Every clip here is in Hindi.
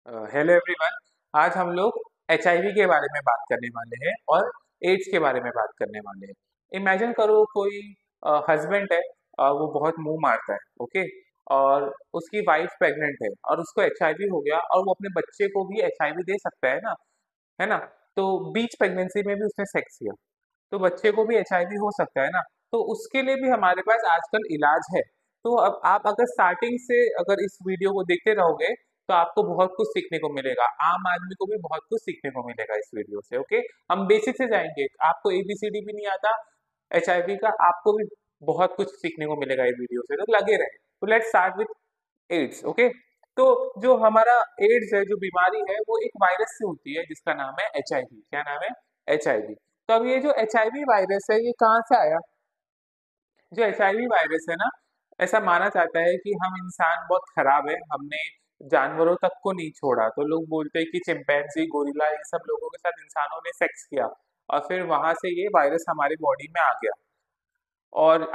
Hello everyone. आज हम लोग एचआईवी के बारे में बात करने वाले हैं और एड्स के बारे में बात करने वाले हैं। इमेजिन करो कोई हस्बैंड है, वो बहुत मुंह मारता है, ओके। और उसकी वाइफ प्रेग्नेंट है और उसको एचआईवी हो गया और वो अपने बच्चे को भी एचआईवी दे सकता है ना, है ना। तो बीच प्रेगनेंसी में भी उसने सेक्स किया तो बच्चे को भी एचआईवी हो सकता है ना। तो उसके लिए भी हमारे पास आजकल इलाज है। तो अब आप अगर स्टार्टिंग से अगर इस वीडियो को देखते रहोगे तो आपको बहुत कुछ सीखने को मिलेगा, आम आदमी को भी बहुत कुछ सीखने को मिलेगा इस वीडियो से, ओके। हम बेसिक से जाएंगे, आपको एबीसीडी भी नहीं आता एचआईवी का, आपको भी बहुत कुछ सीखने को मिलेगा ये वीडियो से, तो लगे रहे। तो let's start with AIDS, okay. तो जो हमारा एड्स है, जो बीमारी है, वो एक वायरस से होती है जिसका नाम है एचआईवी। क्या नाम है? एचआईवी। तो अब ये जो एचआईवी वायरस है ये कहाँ से आया? जो एचआईवी वायरस है ना, ऐसा माना जाता है कि हम इंसान बहुत खराब है, हमने जानवरों तक को नहीं छोड़ा। तो लोग बोलते हैं कि चिंपैंजी, गोरिल्ला, ये सब लोगों के साथ इंसानों ने सेक्स किया और फिर वहां से ये वायरस हमारी बॉडी में आ गया। और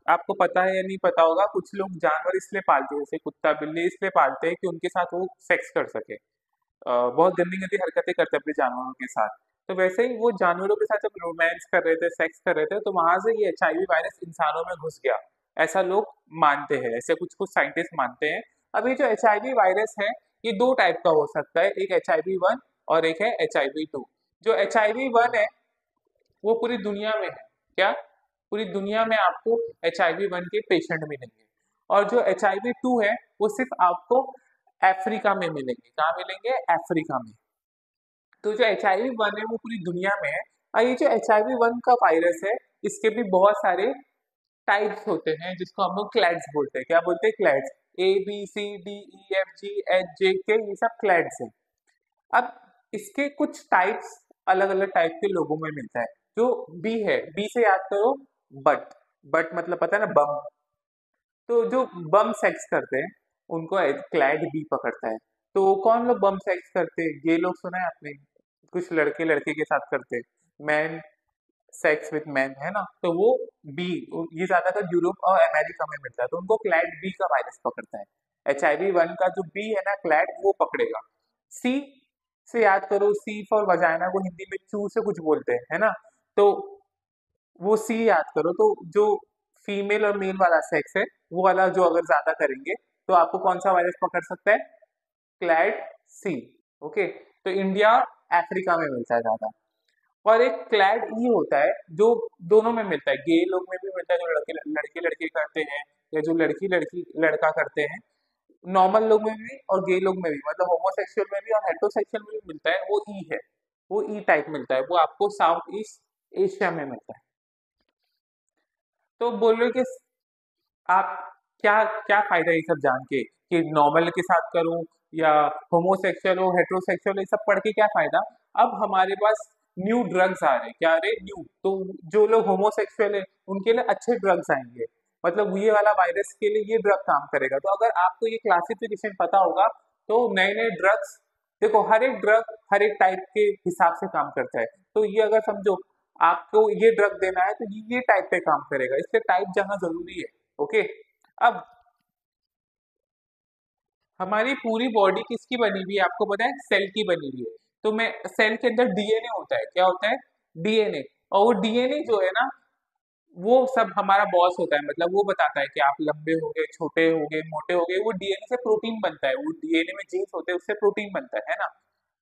आपको पता है या नहीं पता होगा, कुछ लोग जानवर इसलिए पालते हैं, जैसे कुत्ता बिल्ली इसलिए पालते हैं कि उनके साथ वो सेक्स कर सके। बहुत गंदी गंदी हरकतें करते हैं अपने जानवरों के साथ। तो वैसे ही वो जानवरों के साथ जब रोमांस कर रहे थे, सेक्स कर रहे थे, तो वहां से ये एचआईवी वायरस इंसानों में घुस गया। ऐसा लोग मानते हैं, ऐसे कुछ कुछ साइंटिस्ट मानते हैं। अभी जो एचआईवी वायरस है ये दो टाइप का हो सकता है, एक एचआईवी 1 और एक है एचआईवी 2। जो एचआईवी 1 है वो पूरी दुनिया में है। क्या? पूरी दुनिया में आपको एचआईवी 1 के पेशेंट मिलेंगे। और जो एचआईवी 2 है वो सिर्फ आपको अफ्रीका में मिलेंगे। कहाँ मिलेंगे? अफ्रीका में। तो जो एचआईवी 1 है वो पूरी दुनिया में है। और ये जो एचआईवी 1 का वायरस है, इसके भी बहुत सारे टाइप्स होते हैं जिसको हम लोग क्लैड्स बोलते हैं। क्या बोलते हैं? क्लैड्स। ABCDEFGHJK, ये सब क्लैड्स हैं। अब इसके कुछ टाइप्स अलग अलग टाइप के लोगों में मिलता है। जो बी है, बी से याद करो, बट। बट मतलब पता है ना, बम। तो जो बम सेक्स करते हैं उनको क्लैड बी पकड़ता है। तो कौन लोग बम सेक्स करते हैं? ये लोग सुना है आपने? कुछ लड़के लड़के के साथ करते हैं, मैन सेक्स विथ मैन, है ना। तो वो बी, ये ज्यादातर यूरोप और अमेरिका में मिलता है, तो उनको क्लैड बी का वायरस पकड़ता है। एचआईवी 1 का जो बी है ना, क्लैड, वो पकड़ेगा। सी से याद करो, सी फॉर वजाइना को हिंदी में चू से कुछ बोलते हैं, है ना। तो वो सी याद करो। तो जो फीमेल और मेल वाला सेक्स है वो वाला जो अगर ज्यादा करेंगे तो आपको कौन सा वायरस पकड़ सकता है? क्लैड सी, ओके। तो इंडिया, अफ्रीका में मिलता है ज्यादा। और एक क्लैड ई होता है जो दोनों में मिलता है, गे लोग में भी मिलता है जो लड़के लड़के लड़के करते हैं, या जो लड़की लड़की लड़का करते हैं। नॉर्मल लोग में भी और गे लोग में भी, मतलब होमोसेक्सुअल में भी और हेटरोसेक्सुअल में भी मिलता है, वो ई है। वो ई टाइप मिलता है, वो आपको साउथ ईस्ट एशिया में मिलता है। तो बोल रहे हो कि आप क्या क्या फायदा है ये सब जान के कि नॉर्मल के साथ करूं या होमोसेक्सुअल हो, हेट्रोसेक्सुअल, ये सब पढ़ के क्या फायदा? अब हमारे पास न्यू ड्रग्स आ रहे हैं। क्या आ रहे? न्यू। तो जो लोग होमोसेक्सुअल है उनके लिए अच्छे ड्रग्स आएंगे, मतलब ये वाला वायरस के लिए ये ड्रग काम करेगा। तो अगर आपको ये क्लासिफिकेशन पता होगा तो नए नए ड्रग्स, देखो हर एक ड्रग हर एक टाइप के हिसाब से काम करता है। तो ये अगर समझो आपको ये ड्रग देना है तो ये टाइप पे काम करेगा, इसलिए टाइप जानना जरूरी है, ओके। अब हमारी पूरी बॉडी किसकी बनी हुई है आपको पता है? सेल की बनी हुई है। तो मैं, सेल के अंदर डीएनए होता है। क्या होता है? डीएनए। और वो डीएनए जो है ना, वो सब हमारा बॉस होता है, मतलब वो बताता है कि आप लंबे हो गए, छोटे हो गए, मोटे हो गए। वो डीएनए से प्रोटीन बनता है, वो डीएनए में जीन्स होते हैं, उससे प्रोटीन बनता है ना।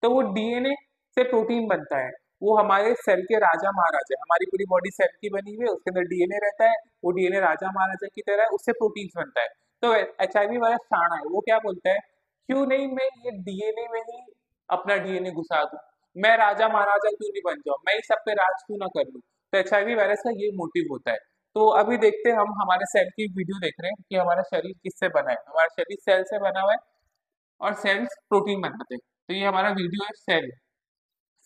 तो वो डीएनए से प्रोटीन बनता है। वो हमारे सेल के राजा महाराजा है। हमारी पूरी बॉडी सेल की बनी हुई है, उसके अंदर डीएनए रहता है। वो डीएनए राजा महाराजा की तरह है, उससे प्रोटीन बनता है। तो एचआईवी वाला शाण है, वो क्या बोलता है, क्यों नहीं मैं ये डीएनए में ही अपना डीएनए घुसा दूं, मैं राजा महाराजा क्यों नहीं बन जाऊं, मैं इस सब पे राज क्यों ना कर लूं। तो एचआईवी वायरस का ये मोटिव होता है। तो अभी देखते हैं, हम हमारे सेल की वीडियो देख रहे हैं कि हमारा शरीर किससे बना है। हमारा शरीर सेल से बना हुआ है और सेल्स प्रोटीन बनाते हैं। तो ये हमारा वीडियो है सेल,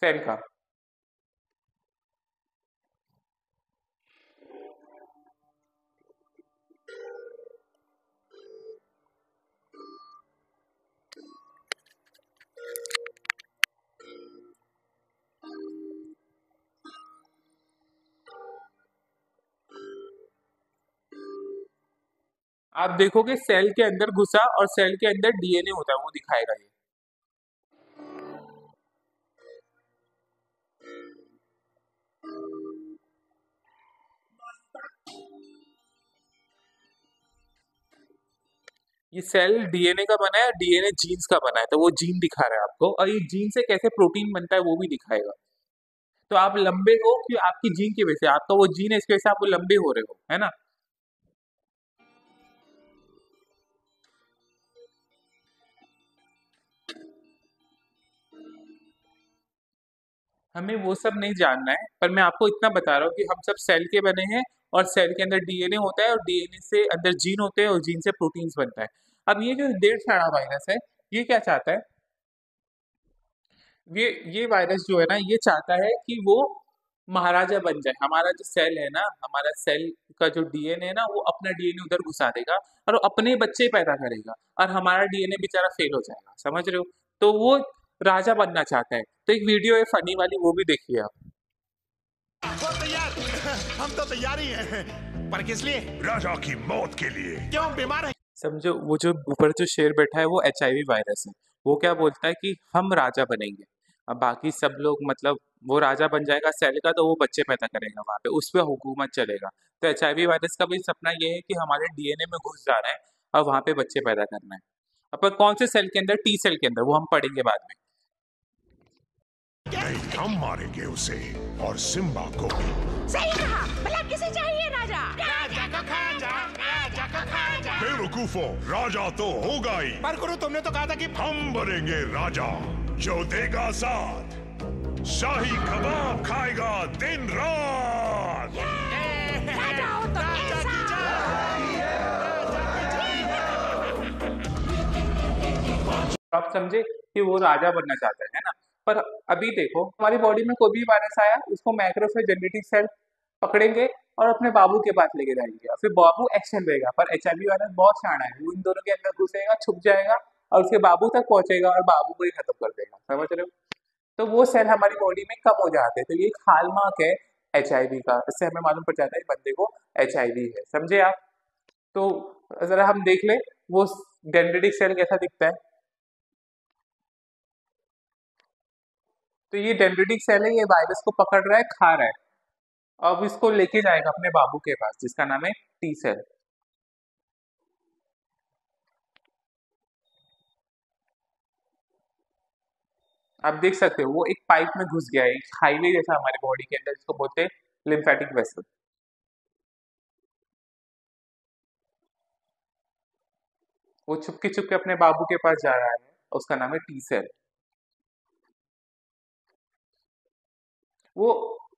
सेल का। आप देखोगे सेल के अंदर घुसा और सेल के अंदर डीएनए होता है, वो दिखाएगा ये। ये सेल डीएनए का बना है, डीएनए जीन्स का बना है, तो वो जीन दिखा रहा है आपको, और ये जीन से कैसे प्रोटीन बनता है वो भी दिखाएगा। तो आप लंबे हो कि आपकी जीन की वजह से, आपका वो जीन है इसकी वजह से आप वो लंबे हो रहे हो, है ना। हमें वो सब नहीं जानना है, पर मैं आपको इतना बता रहा हूँ कि हम सब सेल के बने हैं, और सेल के अंदर डीएनए होता है, और डीएनए से अंदर जीन होते हैं, और जीन से प्रोटीन्स बनता है। अब ये जो डेढ़ साड़ा वायरस है, ये क्या चाहता है, ये वायरस जो है ना, ये चाहता है कि वो महाराजा बन जाए। हमारा जो सेल है ना, हमारा सेल का जो डीएनए है ना, वो अपना डीएनए उधर घुसा देगा, और वो अपने बच्चे पैदा करेगा, और हमारा डीएनए बेचारा फेल हो जाएगा, समझ रहे हो। तो वो राजा बनना चाहता है। तो एक वीडियो है फनी वाली, वो भी देखिए आप। वो तैयार। हम तो तैयार ही हैं। पर किस लिए? राजा की मौत के लिए। क्यों बीमार है? समझो, वो जो ऊपर जो शेर बैठा है वो एचआईवी वायरस है। वो क्या बोलता है कि हम राजा बनेंगे। अब बाकी सब लोग, मतलब वो राजा बन जाएगा सेल का, तो वो बच्चे पैदा करेगा वहां पे, उस पर हुकूमत चलेगा। तो एचआईवी वायरस का भी सपना ये है कि हमारे डीएनए में घुस जाना है, और वहां पे बच्चे पैदा करना है। अब पर कौन से सेल के अंदर, टी सेल के अंदर, वो हम पढ़ेंगे बाद में। नहीं, हम मारेंगे उसे और सिम्बा को भी। सही कहा। भला किसे चाहिए राजा? राजा को खा जा, राजा को खा जा। बेवकूफों, राजा तो होगा ही। पर गुरु तुमने तो कहा था कि हम बनेंगे राजा, जो देगा साथ, शाही कबाब खाएगा दिन रात। राजा हो तो राजा की आप समझे कि वो राजा बनना चाहता है ना। पर अभी देखो, हमारी बॉडी में कोई भी वायरस आया, उसको मैक्रोफेज जेनेटिक सेल पकड़ेंगे और अपने बाबू के पास लेके जाएंगे, और फिर बाबू एक्शन लेगा। पर एचआईवी वायरस बहुत शाना है, वो इन दोनों के अंदर घुसेगा, छुप जाएगा, और उसके बाबू तक पहुंचेगा, और बाबू को ही खत्म कर देगा, समझ रहे हो। तो वो सेल हमारी बॉडी में कम हो जाते हैं। तो ये एक हॉलमार्क है एचआईवी का, इससे हमें मालूम पड़ जाता है बंदे को एचआईवी है, समझे आप। तो जरा हम देख ले, वो डेंड्रिटिक सेल कैसा दिखता है। तो ये डेंड्रिटिक सेल है, ये वायरस को पकड़ रहा है, खा रहा है, अब इसको लेके जाएगा अपने बाबू के पास, जिसका नाम है टी सेल। आप देख सकते हो वो एक पाइप में घुस गया है, एक हाईवे जैसा हमारे बॉडी के अंदर, जिसको बोलते हैं लिम्फेटिक वेसल। वो चुपके चुपके अपने बाबू के पास जा रहा है, उसका नाम है टी सेल। वो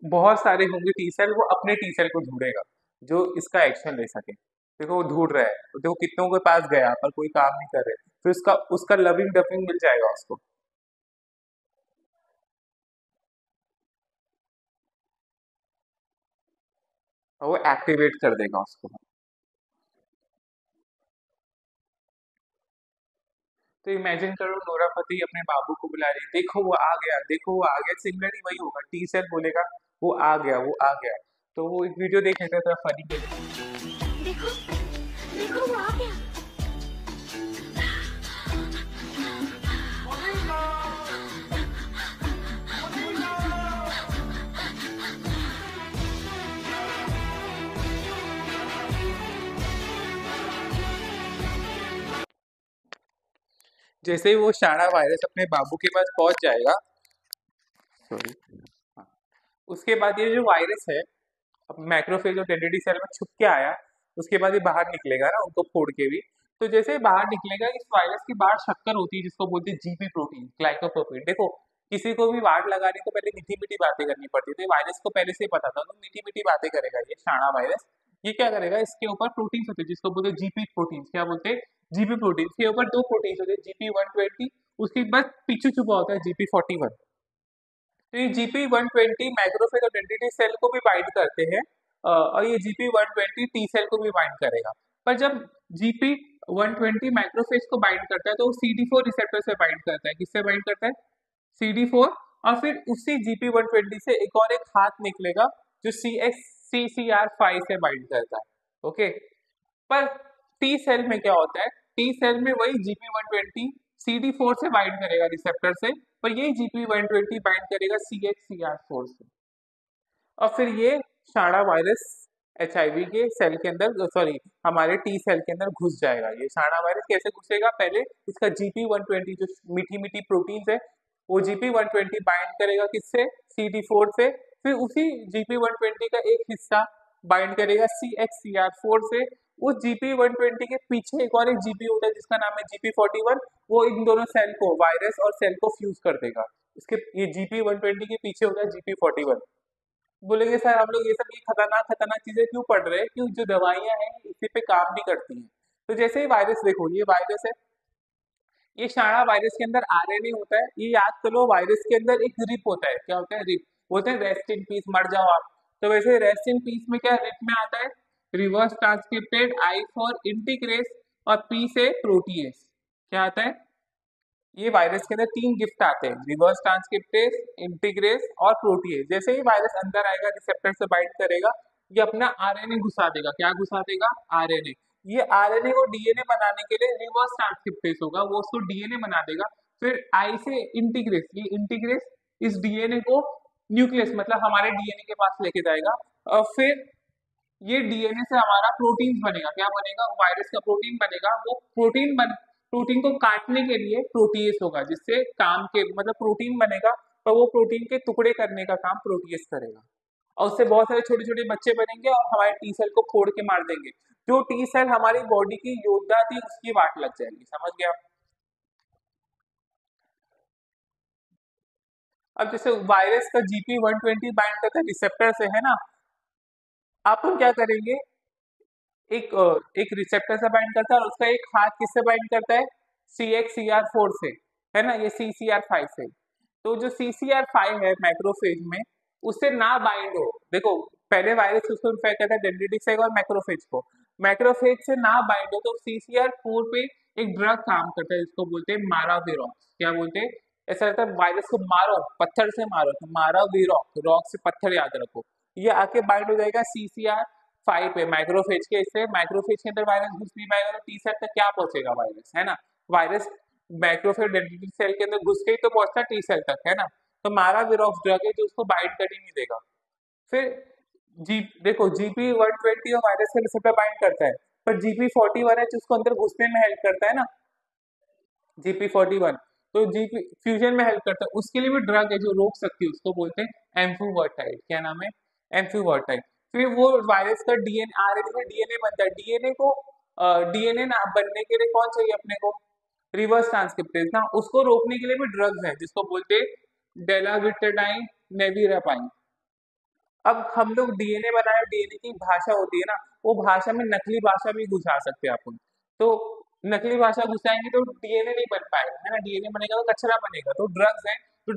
बहुत सारे होंगे टी सेल, वो अपने टी सेल को ढूंढेगा जो इसका एक्शन ले सके। देखो वो ढूंढ रहा है, देखो कितनों के पास गया पर कोई काम नहीं कर रहे, फिर उसका उसका लविंग डफिंग मिल जाएगा उसको। और वो एक्टिवेट कर देगा उसको। तो इमेजिन करो, नोरा फतेही अपने बाबू को बुला रही, देखो वो आ गया, देखो वो आ गया, सिमिलरली वही होगा, टी सेल बोलेगा वो आ गया, वो आ गया। तो वो एक वीडियो देख लेते हैं, थोड़ा फनी। देखो देखो वो आ गया। जैसे ही वो शाणा वायरस अपने बाबू के पास पहुंच जाएगा, सॉरी, हाँ, उसके बाद ये जो वायरस है, अब मैक्रोफेज और डेंड्रिटिक सेल में छुप के आया, उसके बाद ये बाहर निकलेगा ना, उनको फोड़ के भी। तो जैसे ही बाहर निकलेगा, इस वायरस की बाहर शक्कर होती है, जिसको बोलते हैं जीपी प्रोटीन, ग्लाइकोप्रोटीन। देखो, किसी को भी वाट लगाने को पहले मीठी मीठी बातें करनी पड़ती थी, वायरस को पहले से ही पता था, तो मीठी मीठी बातें करेगा ये शाणा वायरस। ये क्या करेगा, इसके ऊपर प्रोटीन होते हैं, जिसको बोलते हैं जीपी प्रोटीन। क्या बोलते हैं, जीपी प्रोटीन। के ऊपर दो प्रोटीन होते हैं, जीपी 120, उसके बाद पीछे छुपा होता है जीपी 41। तो ये GP120 मैक्रोफेज और डेंड्रिटिक सेल को भी बाइंड करते हैं, और ये GP120 टी सेल को भी बाइंड करेगा। पर जब GP120 मैक्रोफेज को बाइंड करता है, तो वो CD4 रिसेप्टर से बाइंड करता है। किससे बाइंड करता है, CD4। और फिर उसी GP120 से एक हाथ निकलेगा, जो CXCCR5 से बाइंड करता है। ओके, पर टी सेल में क्या होता है, टी सेल में वही GP120 CD4 से बाइंड करेगा रिसेप्टर से, पर यही GP120 बाइंड करेगा CXCR4 से। और फिर ये शाणा वायरस एचआईवी के सेल के अंदर, सॉरी हमारे टी सेल के अंदर घुस जाएगा। ये शाणा वायरस कैसे घुसेगा, पहले इसका GP120 जो मीठी मीठी प्रोटीन्स है वो GP120 बाइंड करेगा किससे, CD4 से, फिर उसी GP120 का एक हिस्सा बाइंड करेगा CXCR4 से। उस GP120 के पीछे एक और एक GP होता है जिसका नाम है GP41, वो इन दोनों सेल को, वायरस और सेल को फ्यूज कर देगा। इसके ये GP120 के पीछे होता है GP41। बोलेंगे सर हम लोग ये सब ये खतरनाक खतरनाक चीजें क्यों पढ़ रहे हैं, क्यों जो दवाइयां हैं इसी पे काम भी करती हैं। तो जैसे ही वायरस, देखो ये वायरस है, ये शाणा वायरस के अंदर आरएनए होता है। ये याद करो, वायरस के अंदर एक रिप होता है, क्या होता है, रिप, बोलते हैं रेस्ट इन पीस, मर जाओ आप। तो वैसे रेस्ट इन पीस में क्या रिप में आता है, रिवर्स ट्रांसक्रिप्टेड, आई फॉर इंटीग्रेस और पी से प्रोटीएस। क्या आता है, ये वायरस के अंदर 3 गिफ्ट आते हैं, रिवर्स ट्रांसक्रिप्टेज, इंटीग्रेस और प्रोटीएज। जैसे ही वायरस अंदर आएगा, रिसेप्टर से बाइंड करेगा, ये अपना आरएनए घुसा देगा। क्या घुसा देगा, आरएनए। ये आरएनए को डीएनए बनाने के लिए रिवर्स ट्रांसक्रिप्टेज होगा, वो उसको डीएनए बना देगा। फिर आई से इंटीग्रेस, ये इंटीग्रेस इस डीएनए को न्यूक्लियस मतलब हमारे डीएनए के पास लेके जाएगा। और फिर ये डीएनए से हमारा प्रोटीन बनेगा। क्या बनेगा, वायरस का प्रोटीन बनेगा। वो प्रोटीन को काटने के लिए प्रोटीएस होगा, जिससे काम के मतलब प्रोटीन बनेगा, तो वो प्रोटीन के टुकड़े करने का काम प्रोटीएस करेगा। और उससे बहुत सारे छोटे छोटे बच्चे बनेंगे और हमारे टी सेल को फोड़ के मार देंगे। जो टी सेल हमारी बॉडी की योद्धा थी उसकी वाट लग जाएगी। समझ गया। अब जैसे वायरस का GP120 बाइंड करता है रिसेप्टर से, है ना, अपन क्या करेंगे, एक रिसेप्टर से बाइंड करता है और उसका एक हाथ किससे बाइंड करता है, CXCR4 से, है ना, ये CCR5 से। तो जो CCR5 है मैक्रोफेज में, उससे ना बाइंड हो, देखो पहले वायरस उसको इन्फेक्ट करता है डेंड्रिटिक सेल और मैक्रोफेज को, मैक्रोफेज से ना बाइंड हो तो CCR4 पे एक ड्रग काम करता है जिसको बोलते हैं माराविरॉक्स। क्या बोलते हैं, ऐसा रहता है वायरस को मारो, पत्थर से मारो, तो माराविरॉक्स, रॉक से पत्थर याद रखो। ये आके बाइंड हो जाएगा CCR5 पे मैक्रोफेज के। इससे मैक्रोफेज के अंदर वायरस घुस नहीं पाएगा, तो टी सेल तक क्या पहुंचेगा वायरस, है ना, वायरस मैक्रोफेज डेंड्रिटिक सेल के अंदर घुस के तो पहुंचता टी सेल तक, है ना। तो माराविरॉक्स ड्रग है जो उसको बाइंड कर ही नहीं देगा। फिर देखो GP120 और वायरस के रिसेप्टर बाइंड करता है, पर GP41 है जो उसको अंदर घुसने में हेल्प करता है ना, GP41, तो GP फ्यूजन में हेल्प करता है। उसके लिए भी ड्रग है जो रोक सकती है, उसको बोलते हैं एम्फूवर्टाइड। क्या नाम है, एम्फूवर्टाइड। फिर वो वायरस का डीएनए, आरएनए का डीएनए बनता है। डीएनए को डीएनए ना बनने के लिए कौन चाहिए अपने को, रिवर्स ट्रांसक्रिप्टेज ना, उसको रोकने के लिए भी ड्रग्स है जिसको बोलते हैं डेलाविटाडाइन, नेविरापाइन। अब हम लोग डीएनए बनाए, डीएनए की भाषा होती है ना, वो भाषा में नकली भाषा भी घुसा सकते हैं अपन। तो नकली भाषा घुसाएंगे तो डीएनए नहीं बन पाएगा, है ना, डीएनए बनेगा तो कचरा बनेगा। तो ड्रग्स है तो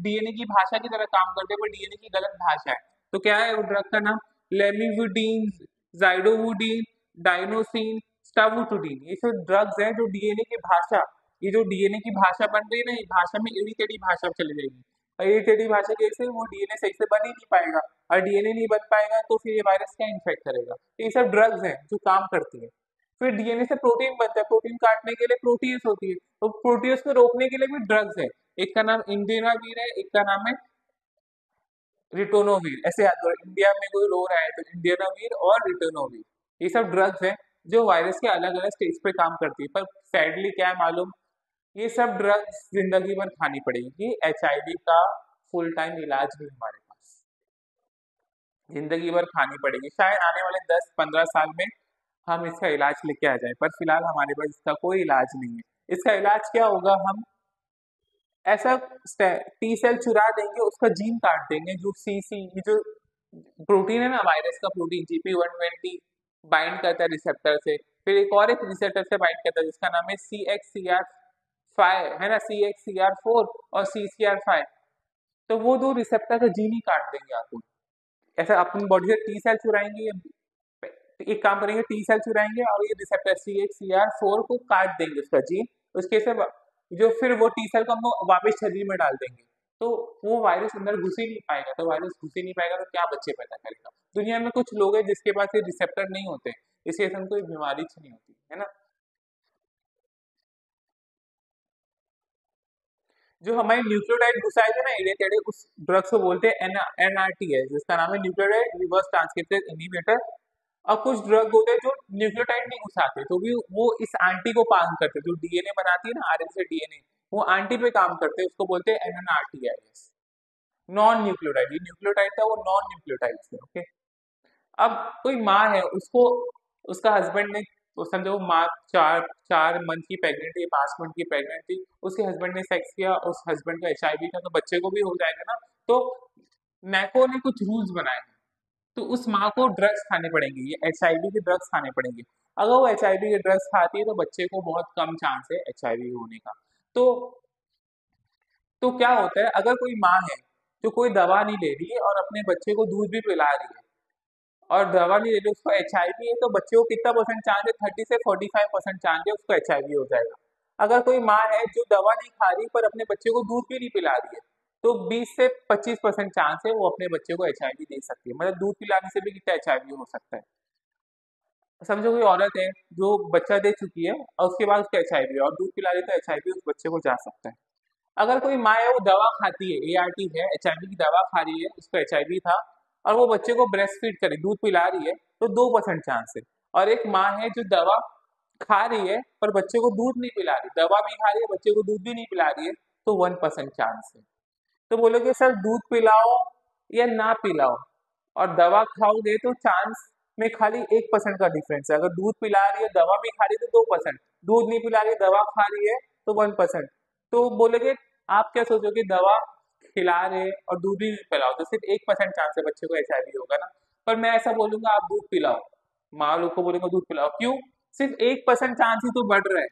डीएनए की भाषा की तरह काम करते हैं, पर डीएनए की गलत भाषा है। तो क्या है वो ड्रग का नाम, लेमिविडीन, जाइडोवुडीन, डाइनोसिन, स्टावुटुडीन। ये सब ड्रग्स हैं जो डीएनए की भाषा, ये जो डीएनए की भाषा बन रही है ना, ये भाषा में एड़ी टेढ़ी भाषा चली जाएगी। और एड़ी टेढ़ी भाषा कैसे, वो डीएनए सही से बन ही नहीं पाएगा, और डीएनए नहीं बन पाएगा तो फिर ये वायरस क्या इन्फेक्ट करेगा। तो ये सब ड्रग्स हैं जो काम करती है। फिर डीएनए से प्रोटीन बनता है, प्रोटीन काटने के लिए प्रोटीएस होती है, तो प्रोटीएस को रोकने के लिए भी ड्रग्स है। एक का नाम इंडिनावीर है, एक का नाम है रिटोनोवीर। ऐसे याद करो, इंडिया में कोई रो रहा है तो इंडिनावीर और रिटोनोवीर, ये सब ड्रग्स हैं जो वायरस के अलग अलग स्टेज पे काम करती है। पर सैडली क्या है मालूम, ये सब ड्रग्स जिंदगी भर खानी पड़ेगी। एचआईवी का फुल टाइम इलाज भी हमारे पास जिंदगी भर खानी पड़ेगी। शायद आने वाले 10-15 साल में हम इसका इलाज लेके आ जाए, पर फिलहाल हमारे पास इसका कोई इलाज नहीं है। इसका इलाज क्या होगा, हम ऐसा टी सेल चुरा देंगे, उसका जीन काट देंगे, जो जो प्रोटीन है ना, वायरस का प्रोटीन GP120 बाइंड करता है रिसेप्टर से, फिर एक रिसेप्टर से बाइंड करता है जिसका नाम है CXCR5, है ना, CXCR4 और CCR5। तो वो दो रिसेप्टर का जीन ही काट देंगे आपको। ऐसा अपनी बॉडी से टी सेल चुराएंगे, एक काम करेंगे, टी सेल चुराएंगे और ये रिसेप्टर CXCR4 को काट देंगे उसका जीन, उसके से जो फिर वो टी सेल को हम लोग वापस शरीर में डाल देंगे, तो वो वायरस अंदर घुस ही नहीं पाएगा। तो वायरस घुस ही नहीं पाएगा तो क्या बच्चे पैदा करेगा। दुनिया में कुछ लोग हैं जिसके पास ये रिसेप्टर नहीं होते, इसलिए उनको बीमारी नहीं होती, है ना। जो हमारे न्यूक्लियोटाइड घुसाए थे ना एड़े टेढ़े, उस ड्रग्स को बोलते हैं NRT है, जिसका नाम है न्यूक्लियोटाइड रिवर्स ट्रांसक्रिप्टेज इनहिबिटर। और कुछ ड्रग होते हैं जो न्यूक्लियोटाइड नहीं घुसाते, तो भी वो इस आंटी को काम करते हैं, जो डीएनए बनाती है ना आरएनए से डीएनए, वो आंटी पे काम करते हैं, उसको बोलते हैं NNRTIS, नॉन न्यूक्लियोटाइड। ये न्यूक्लियोटाइड था, वो नॉन न्यूक्लियोटाइड थे, ओके। अब कोई माँ है, उसको उसका हस्बैंड ने, तो समझो वो माँ चार चार मंथ की प्रेग्नेंट थी, 5 मंथ की प्रेग्नेंट थी, उसके हस्बैंड ने सेक्स किया, उस हस्बैंड का HIV था, तो बच्चे को भी हो जाएगा ना। तो मैको ने कुछ रूल्स बनाए हैं, तो उस माँ को ड्रग्स खाने पड़ेंगे, ये HIV के ड्रग्स खाने पड़ेंगे। अगर वो HIV के ड्रग्स खाती है तो बच्चे को बहुत कम चांस है HIV होने का। तो तो क्या होता है, अगर कोई माँ है जो कोई दवा नहीं ले रही है और अपने बच्चे को दूध भी पिला रही है और दवा नहीं ले रही, उसको HIV है, तो बच्चे को कितना परसेंट चांस है, 30 से 45% चांस है उसको HIV हो जाएगा। अगर कोई माँ है जो दवा नहीं खा रही पर अपने बच्चे को दूध भी नहीं पिला रही है, तो 20 से 25% चांस है वो अपने बच्चे को HIV दे सकती है। मतलब दूध पिलाने से भी कितना HIV हो सकता है। समझो कोई औरत है जो बच्चा दे चुकी है और उसके बाद उसको HIV है और दूध पिला रही है, तो HIV उस बच्चे को जा सकता है। अगर कोई माँ है वो दवा खाती है, ART है, HIV की दवा खा रही है, उसको HIV था और वो बच्चे को ब्रेस्ट फीड करे, दूध पिला रही है, तो 2% चांस है। और एक माँ है जो दवा खा रही है पर बच्चे को दूध नहीं पिला रही, दवा भी खा रही है, बच्चे को दूध भी नहीं पिला रही है, तो 1% चांस है। तो बोलोगे सर दूध पिलाओ या ना पिलाओ, और दवा खाओगे तो चांस में खाली 1% का डिफरेंस है। अगर दूध पिला रही है, दवा भी खा रही है, तो 2%, दूध नहीं पिला रही, दवा खा रही है, तो 1%। तो बोलोगे आप क्या सोचोगे, दवा खिला रहे और दूध भी नहीं पिलाओ तो सिर्फ 1% चांस है बच्चे को HIV होगा ना। पर मैं ऐसा बोलूंगा आप दूध पिलाओ, माँ लोग को बोलेंगे दूध पिलाओ, क्यों? सिर्फ 1% चांस ही तो बढ़ रहा है।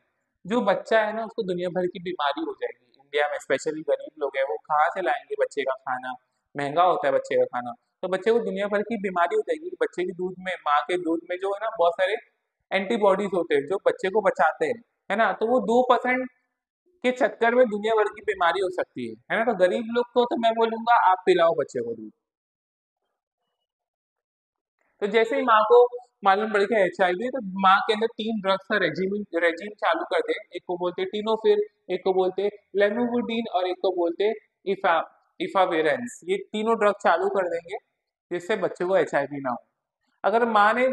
जो बच्चा है ना उसको दुनिया भर की बीमारी हो जाएगी। इंडिया में स्पेशली गरीब लोग हैं, वो कहाँ से लाएंगे बच्चे का खाना, महंगा होता है बच्चे का खाना, तो बच्चे को दुनिया भर की बीमारी हो जाएगी। बच्चे के दूध में, माँ के दूध में जो है ना बहुत सारे एंटीबॉडीज होते हैं जो बच्चे को बचाते हैं, है ना। तो वो 2% के चक्कर में दुनिया भर की बीमारी हो सकती है ना। तो गरीब लोग को तो मैं बोलूंगा आप पिलाओ बच्चे को दूध। तो जैसे ही माँ को मालूम पड़ गया HIV, तो माँ के अंदर 3 ड्रग्स का रेजिम चालू कर दे। एक को बोलते हैं टिनोफिर, एक को बोलते हैं लेमिवुडीन और एक को बोलते हैं इफावेरेंस। ये तीनों ड्रग चालू कर देंगे जिससे बच्चे को HIV ना हो। अगर माँ ने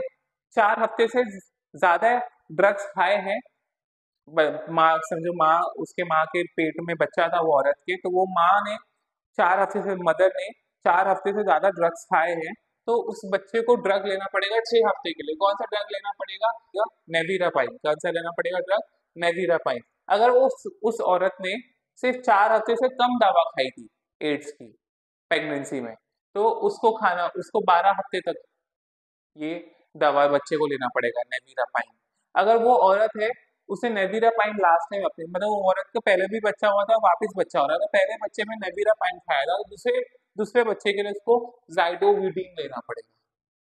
4 हफ्ते से ज्यादा ड्रग्स खाए हैं, माँ समझो, माँ उसके माँ के पेट में बच्चा था वो औरत के, तो वो माँ ने 4 हफ्ते से, मदर ने 4 हफ्ते से ज्यादा ड्रग्स खाए हैं, तो उस बच्चे को ड्रग लेना पड़ेगा 6 हफ्ते के लिए। कौन सा ड्रग लेना पड़ेगा? नेविरापाइन। कौन सा लेना पड़ेगा ड्रग? नेविरापाइन। अगर उस औरत ने सिर्फ 4 हफ्ते से कम दवा खाई थी एड्स की प्रेगनेंसी में, तो उसको खाना, उसको 12 हफ्ते तक ये दवा बच्चे को लेना पड़ेगा, नेविरापाइन। अगर वो औरत है, उसे नेविरापाइन लास्ट टाइम अपने, मतलब वो औरत का पहले भी बच्चा हुआ था, वापस बच्चा हो रहा था, पहले बच्चे में नेविरापाइन खाया था, तो दूसरे दूसरे बच्चे के लिए उसको जाइडोविडिन लेना पड़ेगा।